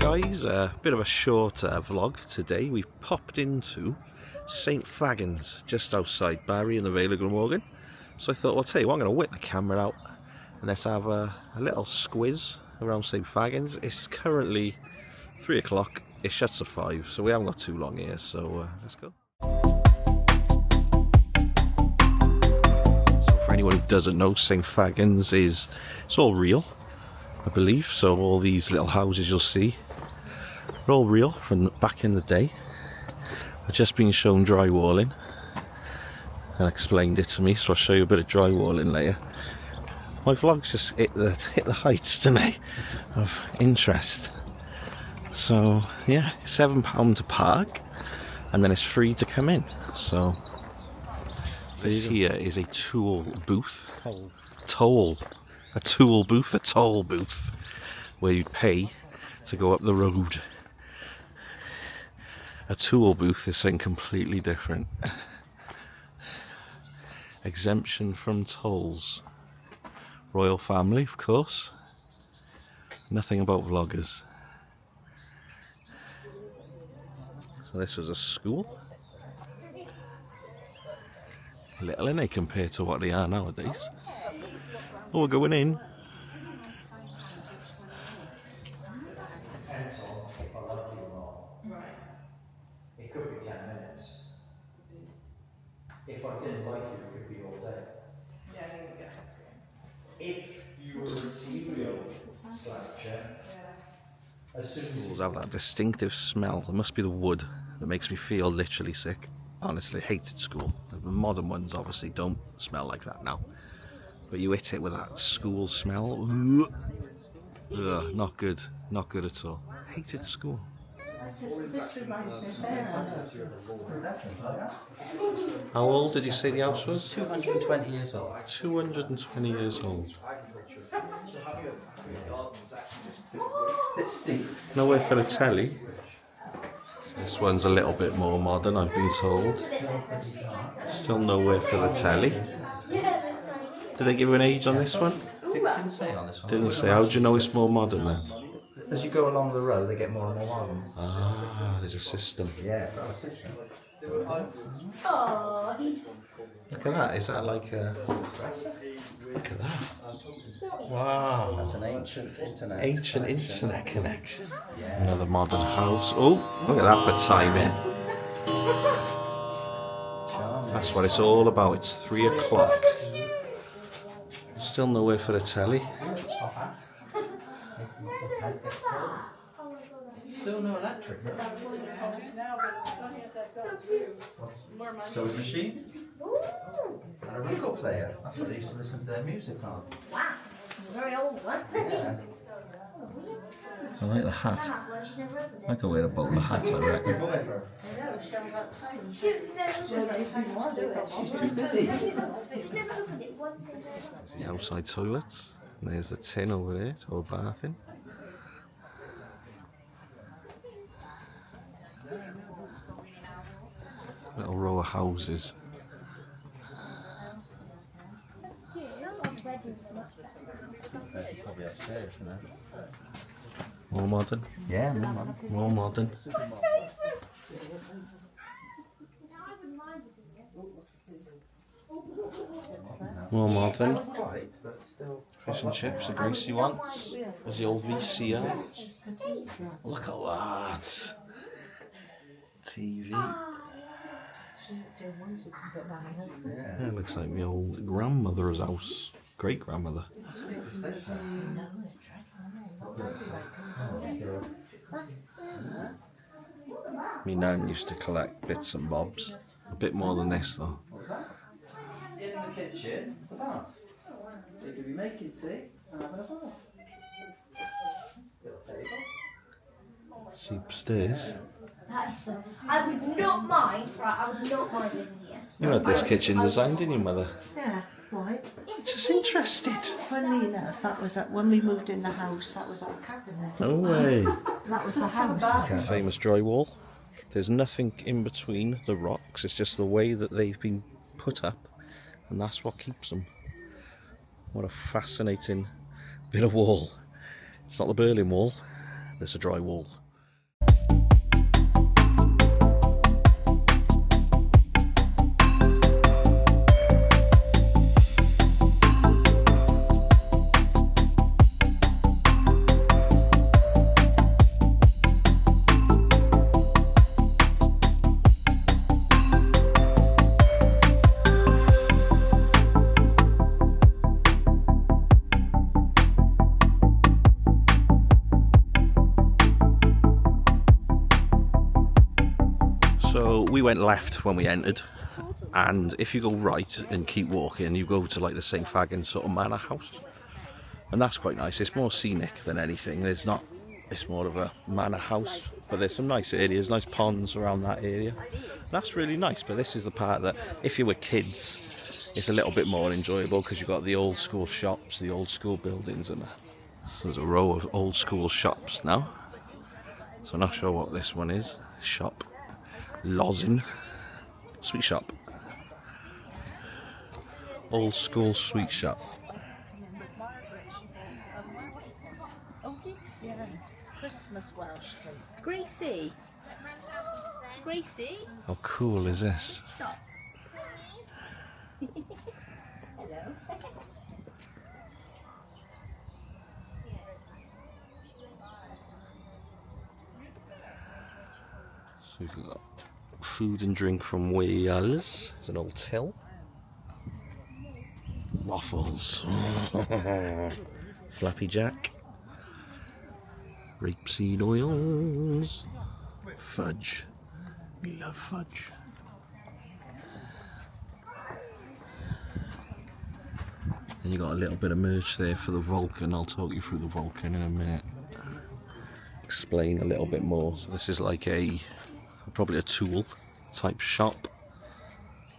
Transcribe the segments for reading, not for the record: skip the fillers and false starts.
guys, a bit of a shorter vlog today. We've popped into St Fagans, just outside Barry in the Vale of Glamorgan. So I thought, well, I'll tell you what, I'm going to whip the camera out and let's have a little squiz around St Fagans. It's currently 3 o'clock, it shuts at 5, so we haven't got too long here, so let's go. So for anyone who doesn't know, St Fagans it's all real, I believe. So all these little houses you'll see are all real from back in the day. I've just been shown drywalling and explained it to me, so I'll show you a bit of drywalling later. My vlog's just hit the heights tonight of interest. So yeah, £7 to park and then it's free to come in. So this here is a tool booth. A tool booth where you'd pay to go up the road. A tool booth is something completely different. Exemption from tolls. Royal family, of course. Nothing about vloggers. So this was a school. Little, innit, compared to what they are nowadays. Oh, we're going in. Depends on if I like it or not. Right. It could be 10 minutes. If I didn't like it, it could be all day. Yeah, there we go. If you were a serial sloucher, as soon as Schools have that distinctive smell. It must be the wood that makes me feel literally sick. Honestly, hated school. The modern ones obviously don't smell like that now. But you hit it with that school smell. Ugh, not good. Not good at all. Hated school. This reminds me of their house. How old did you say the house was? 220 years old. 220 years old. It's steep. No way for the telly. This one's a little bit more modern, I've been told. Still nowhere for the telly. Did they give you an age on this one? Didn't say on this one. Didn't say. How do you know it's more modern then? As you go along the road, they get more and more modern. Ah, there's a system. Yeah, got a system. Look at that. Is that like a... Look at that. Wow. That's an ancient internet. Ancient internet connection. Yeah. Another modern house. Oh, look at that for timing. That's what it's all about. It's 3 o'clock. Still nowhere for the telly. Still no electric. Sewing machine. And a record player. That's what they used to listen to their music on. Wow, very old one. Yeah. I like the hat. I could wear a bowler hat, I reckon. She's too busy. There's the outside toilets. And there's the tin over there to go bathing. Little row of houses. Probably upstairs, you know. More modern. Yeah, more modern. More modern. More modern. Quite, but still. Fish and chips, the greasy ones. There's the old VCR. Look at that. TV. Yeah. It looks like my old grandmother's house. Great grandmother. My nan used to collect bits and bobs. A bit more than this though. In the kitchen, the bath. So you could be making tea and having a bath. Little table. See upstairs. I would not mind, right, I would not mind living here. You had this kitchen designed, didn't you, Mother? Yeah, right. Just interested. Funnily enough, that was when we moved in the house, that was our cabinet. No way. That was the house. Famous drywall. There's nothing in between the rocks, it's just the way that they've been put up, and that's what keeps them. What a fascinating bit of wall. It's not the Berlin Wall, There's a dry wall. So we went left when we entered, and if you go right and keep walking, you go to like the St Fagans sort of manor house, and that's quite nice. It's more scenic than anything. It's more of a manor house, but there's some nice areas, nice ponds around that area. That's really nice. But this is the part that, if you were kids, it's a little bit more enjoyable because you've got the old school shops, the old school buildings, and so there's a row of old school shops now. So I'm not sure what this one is. Shop. Lozin sweet shop, old school sweet shop. Yeah, Christmas Welsh cake. Gracie. Gracie. How cool is this? Hello. So we've got food and drink from Wales. There's an old till. Waffles. Flappy Jack. Rapeseed oils. Fudge. We love fudge. And you got a little bit of merch there for the Vulcan. I'll talk you through the Vulcan in a minute. Explain a little bit more. So this is like probably a tool type shop,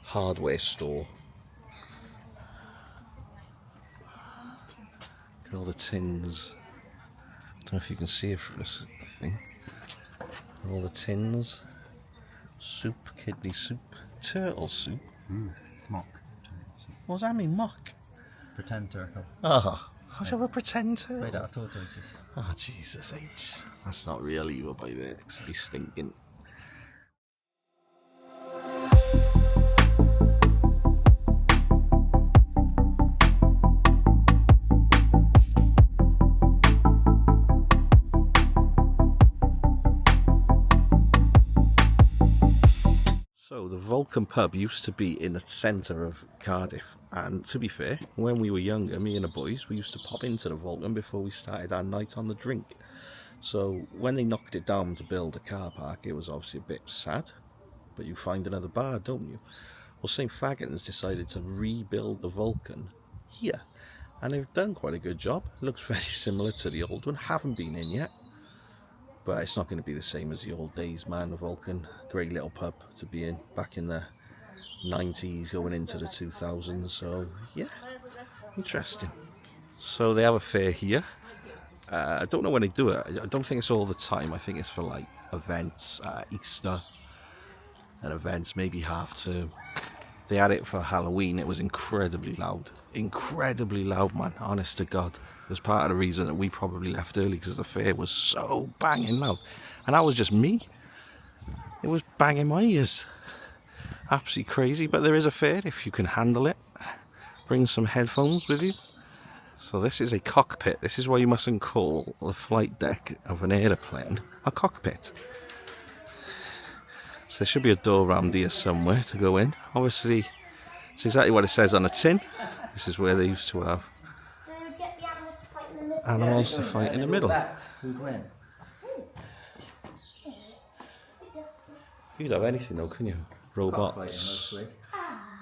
hardware store. Look at all the tins. I don't know if you can see it from this thing. All the tins. Soup, kidney soup, turtle soup. Mock. What does that mean, mock? Pretend turtle. Oh, how do you have a pretend turtle? Made out of tortoises. Oh, Jesus H. That's not real either by there, because it'd be stinking. So the Vulcan pub used to be in the centre of Cardiff, and to be fair, when we were younger, me and the boys, we used to pop into the Vulcan before we started our night on the drink. So when they knocked it down to build a car park, it was obviously a bit sad, but you find another bar, don't you? Well, St Fagans decided to rebuild the Vulcan here, and they've done quite a good job. It looks very similar to the old one. Haven't been in yet, but it's not going to be the same as the old days, man. The Vulcan, great little pub to be in back in the 90s going into the 2000s. So yeah, interesting. So they have a fair here. I don't know when they do it. I don't think it's all the time. I think it's for like events, Easter and events, maybe half term. They had it for Halloween. It was incredibly loud, man, honest to God. It was part of the reason that we probably left early, because the fair was so banging loud, and that was just me. It was banging my ears, absolutely crazy. But there is a fair if you can handle it. Bring some headphones with you. So this is a cockpit. This is why you mustn't call the flight deck of an aeroplane a cockpit. So there should be a door around here somewhere to go in. Obviously, it's exactly what it says on the tin. This is where they used to have Get the animals to fight in the middle. animals to fight in the middle. Who'd win? You could have anything though, couldn't you? Robots.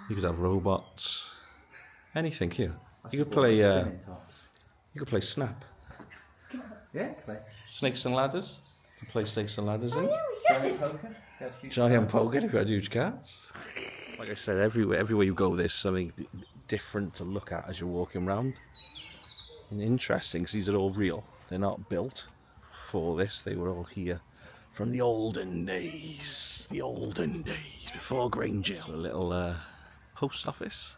You could have robots. Anything here. You could play. You could play Snap. Yeah, play. Snakes and ladders. You could play snakes and ladders in. Giant poker. Giant poker if you had huge cards. Like I said, everywhere you go, there's something different to look at as you're walking around. And interesting, because these are all real. They're not built for this. They were all here from the olden days. The olden days before Granger. So a little post office.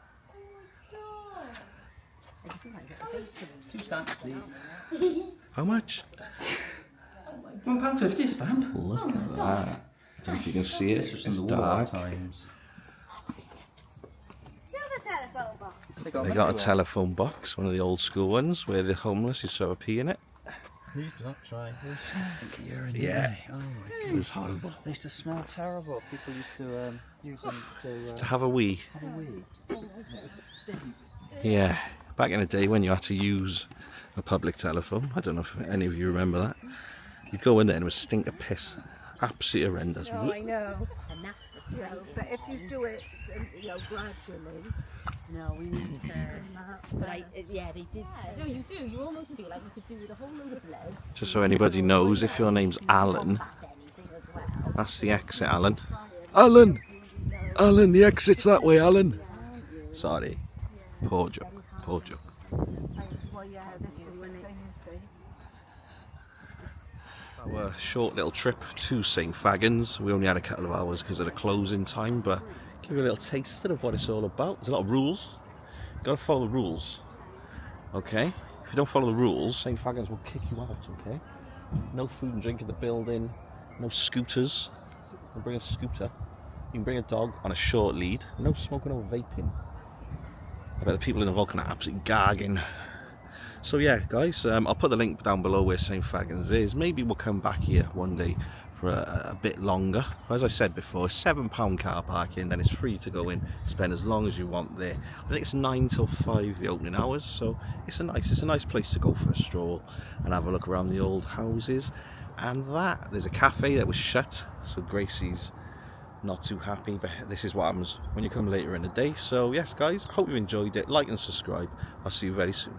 Two stamps, please. How much? £1.50 a stamp. Look at that. I don't know if you can see it. This was from It's the War dark. Times. The telephone box. They got a telephone box, one of the old school ones, where the homeless used to have a pee in it. Who used to not try? It was stinky urine, Yeah. didn't they? Oh my It was horrible. They used to smell terrible. People used to use them To to have a wee. have a wee. It would stink. Yeah. Back in the day when you had to use a public telephone, I don't know if any of you remember that. You'd go in there and it would stink of piss. Absolutely horrendous. Oh, I know. You know, but if you do it, you know, gradually. No, we need to. But yeah, they did. No, you do. You almost do. Like we could do with a whole load of blood. Just so anybody knows, if your name's Alan, that's the exit, Alan. Alan! Alan, the exit's that way, Alan. Sorry. Poor joke. Poor joke. Well, yeah, this is the thing, you see. Our short little trip to St Fagans. We only had a couple of hours because of the closing time, but give you a little taster of what it's all about. There's a lot of rules. You've got to follow the rules. Okay? If you don't follow the rules, St Fagans will kick you out, okay? No food and drink in the building, no scooters. You can bring a scooter. You can bring a dog on a short lead. No smoking or vaping. I bet the people in the Vulcan are absolutely gagging. So yeah, guys, I'll put the link down below where St Fagans is. Maybe we'll come back here one day for a bit longer. As I said before, £7 car parking, then it's free to go in, spend as long as you want there. I think it's 9 till 5 the opening hours, so it's a nice place to go for a stroll and have a look around the old houses. And there's a cafe that was shut, so Gracie's not too happy, but this is what happens when you come later in the day. So yes, guys, I hope you enjoyed it. Like and subscribe. I'll see you very soon.